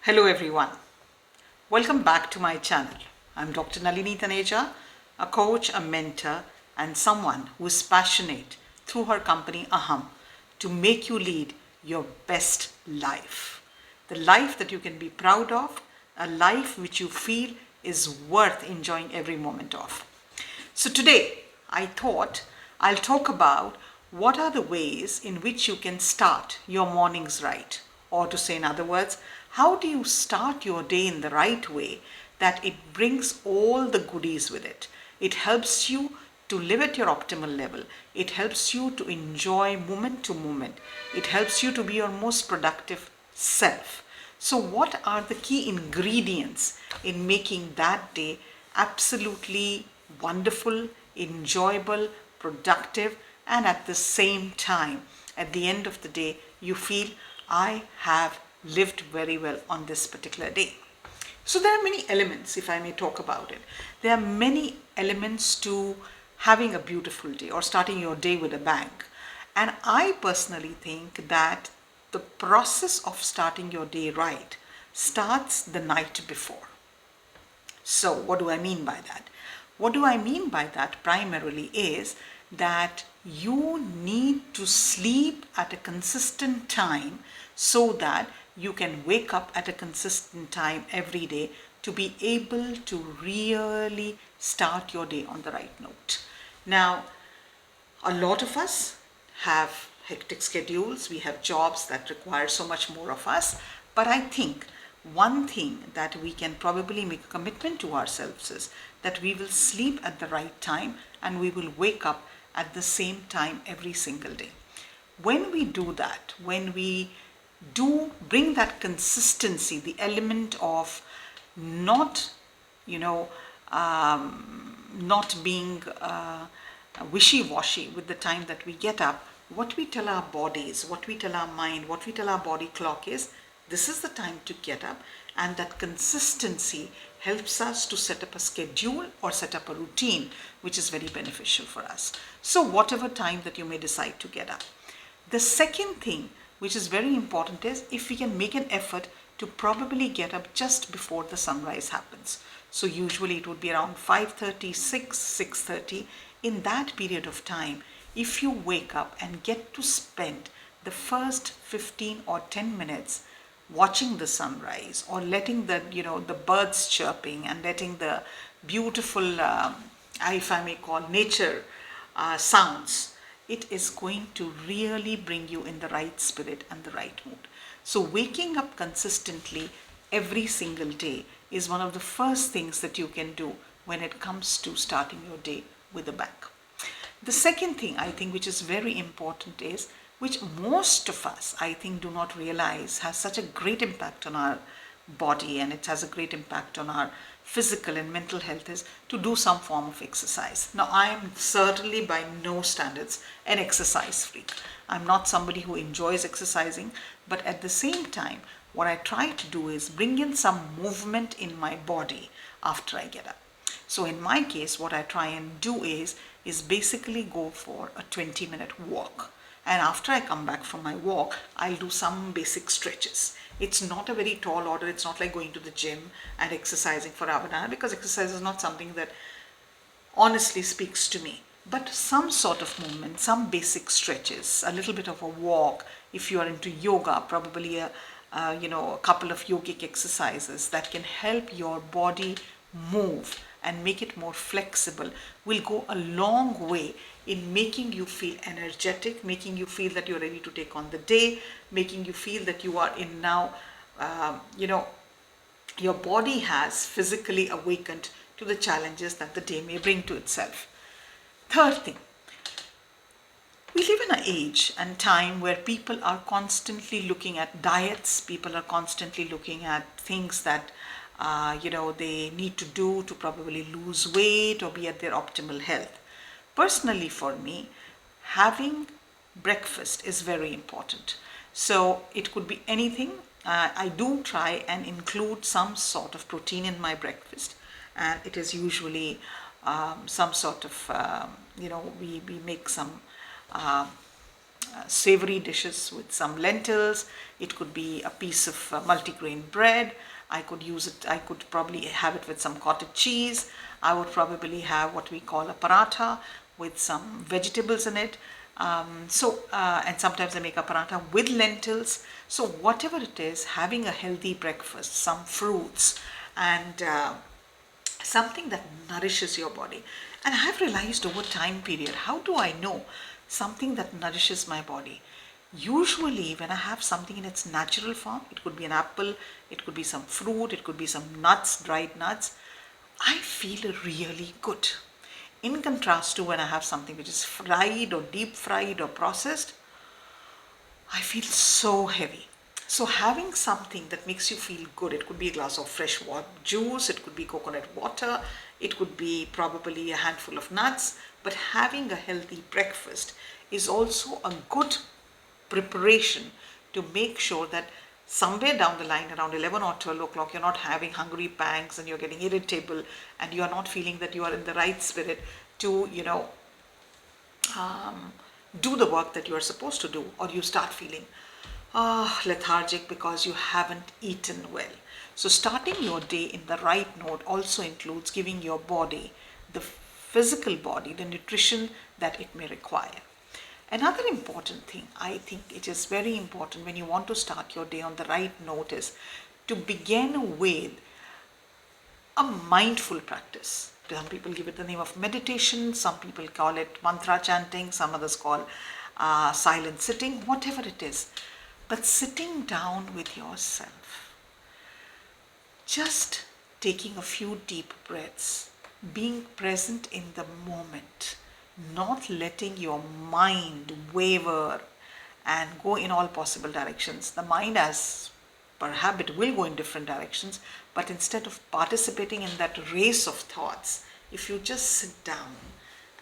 Hello everyone. Welcome back to my channel. I'm Dr. Nalini Taneja, a coach, a mentor, and someone who is passionate through her company Aham to make you lead your best life. The life that you can be proud of, a life which you feel is worth enjoying every moment of. So today I thought I'll talk about what are the ways in which you can start your mornings right. Or to say in other words, how do you start your day in the right way that it brings all the goodies with it? It helps you to live at your optimal level. It helps you to enjoy moment to moment. It helps you to be your most productive self. So what are the key ingredients in making that day absolutely wonderful, enjoyable, productive, and at the same time, at the end of the day, you feel I have lived very well on this particular day. So there are many elements, if I may talk about it. There are many elements to having a beautiful day or starting your day with a bang. And I personally think that the process of starting your day right starts the night before. So what do I mean by that? What do I mean by that primarily is that you need to sleep at a consistent time so that you can wake up at a consistent time every day to be able to really start your day on the right note. Now, a lot of us have hectic schedules. We have jobs that require so much more of us. But I think one thing that we can probably make a commitment to ourselves is that we will sleep at the right time and we will wake up at the same time every single day. When we do that, when we do bring that consistency, the element of not, not being wishy-washy with the time that we get up, what we tell our bodies, what we tell our mind, what we tell our body clock is, this is the time to get up, and that consistency helps us to set up a schedule or set up a routine which is very beneficial for us. So whatever time that you may decide to get up. The second thing which is very important is if we can make an effort to probably get up just before the sunrise happens. So usually it would be around 5:30, 6:30. In that period of time, if you wake up and get to spend the first 15 or 10 minutes watching the sunrise or letting the birds chirping and letting the beautiful, if I may call, nature sounds, it is going to really bring you in the right spirit and the right mood. So waking up consistently every single day is one of the first things that you can do when it comes to starting your day with a bang. The second thing I think which is very important is, which most of us I think do not realize has such a great impact on our body and it has a great impact on our physical and mental health, is to do some form of exercise. Now I am certainly by no standards an exercise freak. I'm not somebody who enjoys exercising, but at the same time what I try to do is bring in some movement in my body after I get up. So in my case, what I try and do is basically go for a 20-minute walk. And after I come back from my walk, I'll do some basic stretches. It's not a very tall order. It's not like going to the gym and exercising for hour and hour, because exercise is not something that honestly speaks to me. But some sort of movement, some basic stretches, a little bit of a walk. If you are into yoga, probably a couple of yogic exercises that can help your body move and make it more flexible will go a long way in making you feel energetic, making you feel that you're ready to take on the day, making you feel that you are in now, your body has physically awakened to the challenges that the day may bring to itself. Third thing, we live in an age and time where people are constantly looking at diets, people are constantly looking at things that they need to do to probably lose weight or be at their optimal health. Personally for me, having breakfast is very important. So it could be anything. I do try and include some sort of protein in my breakfast, and it is usually some sort of, we make some savory dishes with some lentils. It could be a piece of multigrain bread. I could use it, I could probably have it with some cottage cheese. I would probably have what we call a paratha with some vegetables in it. And sometimes I make a paratha with lentils. So whatever it is, having a healthy breakfast, some fruits, and something that nourishes your body. And I have realized over time period, how do I know something that nourishes my body? Usually when I have something in its natural form, it could be an apple, it could be some fruit, it could be some nuts, dried nuts, I feel really good. In contrast to when I have something which is fried or deep fried or processed, I feel so heavy. So having something that makes you feel good, it could be a glass of fresh juice, it could be coconut water, it could be probably a handful of nuts, but having a healthy breakfast is also a good preparation to make sure that somewhere down the line around 11 or 12 o'clock you're not having hungry pangs and you're getting irritable and you're not feeling that you are in the right spirit to do the work that you are supposed to do, or you start feeling lethargic because you haven't eaten well. So starting your day in the right note also includes giving your body, the physical body, the nutrition that it may require. Another important thing, I think it is very important when you want to start your day on the right note, is to begin with a mindful practice. Some people give it the name of meditation, some people call it mantra chanting, some others call silent sitting, whatever it is. But sitting down with yourself, just taking a few deep breaths, being present in the moment, not letting your mind waver and go in all possible directions. The mind, as per habit, will go in different directions, but instead of participating in that race of thoughts, if you just sit down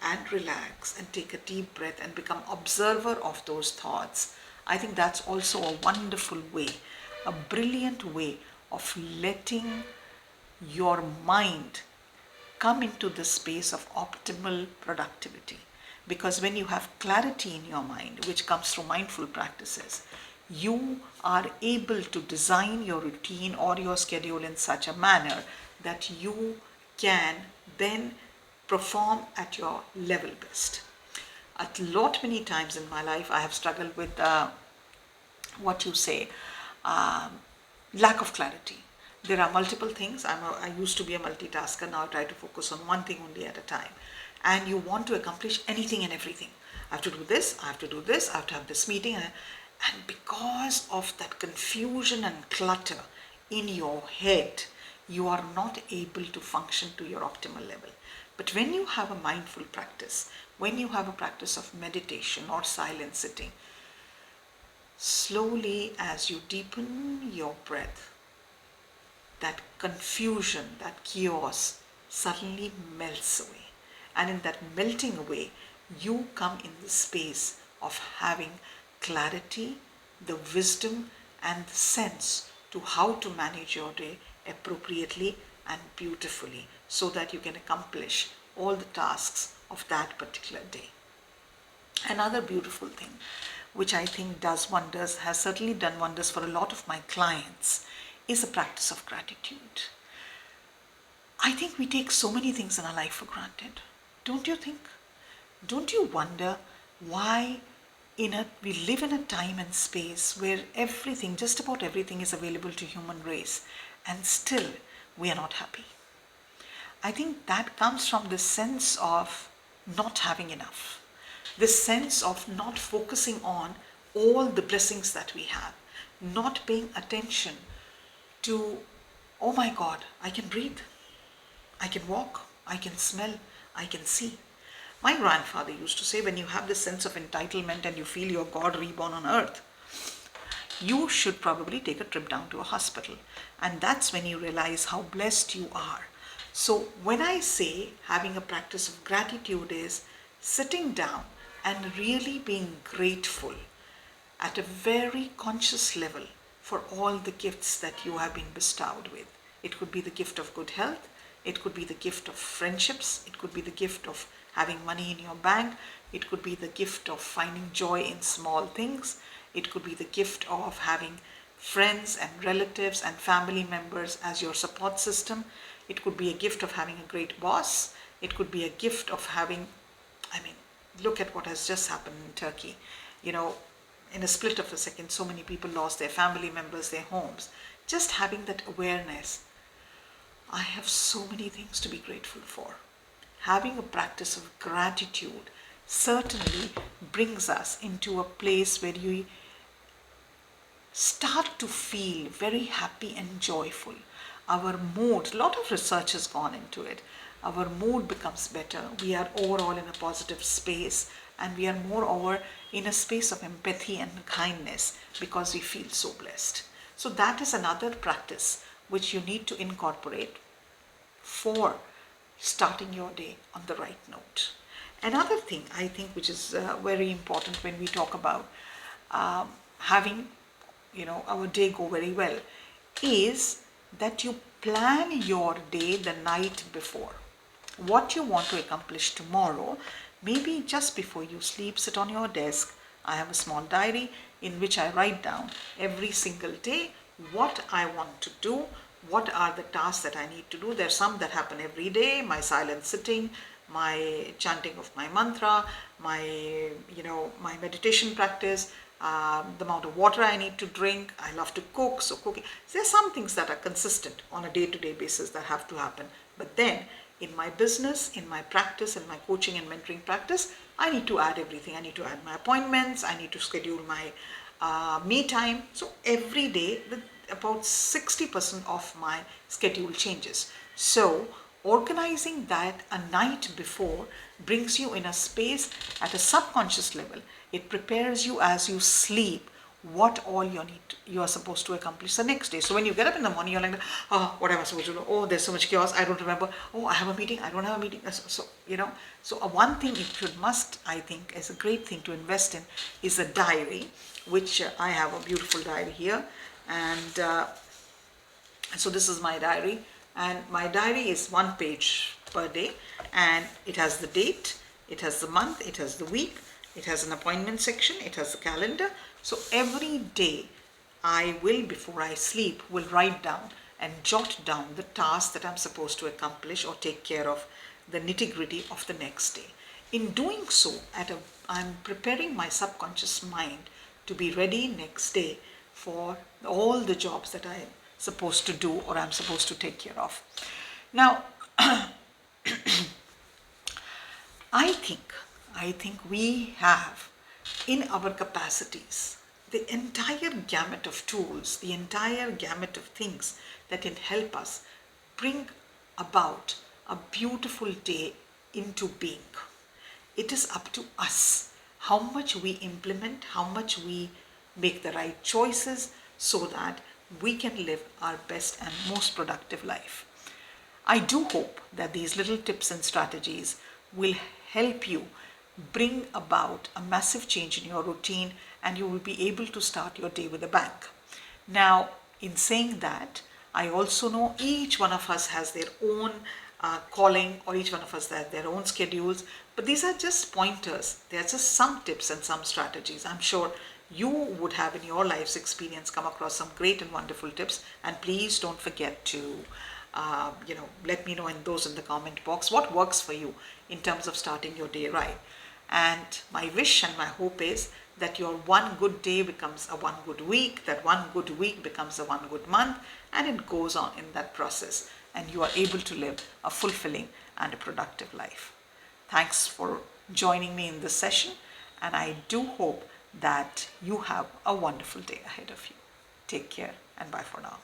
and relax and take a deep breath and become observer of those thoughts, I think that's also a wonderful way, a brilliant way of letting your mind come into the space of optimal productivity. Because when you have clarity in your mind, which comes through mindful practices, you are able to design your routine or your schedule in such a manner that you can then perform at your level best. A lot many times in my life I have struggled with what you say, lack of clarity. There are multiple things. I used to be a multitasker. Now I try to focus on one thing only at a time. And you want to accomplish anything and everything. I have to do this, I have to do this, I have to have this meeting. And because of that confusion and clutter in your head, you are not able to function to your optimal level. But when you have a mindful practice, when you have a practice of meditation or silent sitting, slowly as you deepen your breath, that confusion, that chaos suddenly melts away. And in that melting away, you come in the space of having clarity, the wisdom, and the sense to how to manage your day appropriately and beautifully so that you can accomplish all the tasks of that particular day. Another beautiful thing, which I think does wonders, has certainly done wonders for a lot of my clients, is the practice of gratitude. I think we take so many things in our life for granted. Don't you think? Don't you wonder why we live in a time and space where everything, just about everything, is available to human race, and still we are not happy? I think that comes from this sense of not having enough, this sense of not focusing on all the blessings that we have, not paying attention to, oh my God, I can breathe, I can walk, I can smell, I can see. My grandfather used to say, when you have this sense of entitlement and you feel you're God reborn on earth, you should probably take a trip down to a hospital. And that's when you realize how blessed you are. So when I say having a practice of gratitude is sitting down and really being grateful at a very conscious level for all the gifts that you have been bestowed with. It could be the gift of good health, it could be the gift of friendships, it could be the gift of having money in your bank, It could be the gift of finding joy in small things. It could be the gift of having friends and relatives and family members as your support system. It could be a gift of having a great boss. It could be a gift of having, I mean, look at what has just happened in Turkey. You know, in a split of a second, so many people lost their family members, their homes. Just having that awareness, I have so many things to be grateful for. Having a practice of gratitude certainly brings us into a place where you start to feel very happy and joyful. Our mood, a lot of research has gone into it. Our mood becomes better. We are overall in a positive space, and we are moreover in a space of empathy and kindness because we feel so blessed. So that is another practice which you need to incorporate for starting your day on the right note. Another thing I think which is very important when we talk about having our day go very well is that you plan your day the night before. What you want to accomplish tomorrow, maybe just before you sleep, sit on your desk. I have a small diary in which I write down every single day what I want to do, what are the tasks that I need to do. There are some that happen every day: my silent sitting, my chanting of my mantra, my meditation practice, the amount of water I need to drink. I love to cook, so cooking. There are some things that are consistent on a day-to-day basis that have to happen. But then in my business, in my practice, in my coaching and mentoring practice, I need to add everything. I need to add my appointments. I need to schedule my me time. So every day, about 60% of my schedule changes. So organizing that a night before brings you in a space at a subconscious level. It prepares you as you sleep what all you are supposed to accomplish the next day. So when you get up in the morning, you're like, oh, what am I supposed to do? Oh, there's so much chaos, I don't remember. Oh, I have a meeting, I don't have a meeting. So one thing I think is a great thing to invest in is a diary, which I have a beautiful diary here. And so this is my diary, and my diary is 1 page per day, and it has the date, it has the month, it has the week, it has an appointment section, it has the calendar. So every day I will, before I sleep, will write down and jot down the tasks that I'm supposed to accomplish or take care of, the nitty-gritty of the next day. In doing so, I'm preparing my subconscious mind to be ready next day for all the jobs that I'm supposed to do or I'm supposed to take care of. Now, I think we have in our capacities the entire gamut of tools, the entire gamut of things that can help us bring about a beautiful day into being. It is up to us how much we implement, how much we make the right choices so that we can live our best and most productive life. I do hope that these little tips and strategies will help you bring about a massive change in your routine, and you will be able to start your day with a bang. Now, in saying that, I also know each one of us has their own calling, or each one of us has their own schedules, but these are just pointers. They are just some tips and some strategies. I'm sure you would have in your life's experience come across some great and wonderful tips, and please don't forget to let me know in the comment box what works for you in terms of starting your day right. And my wish and my hope is that your one good day becomes a one good week, that one good week becomes a one good month, and it goes on in that process, and you are able to live a fulfilling and a productive life. Thanks for joining me in this session, and I do hope that you have a wonderful day ahead of you. Take care, and bye for now.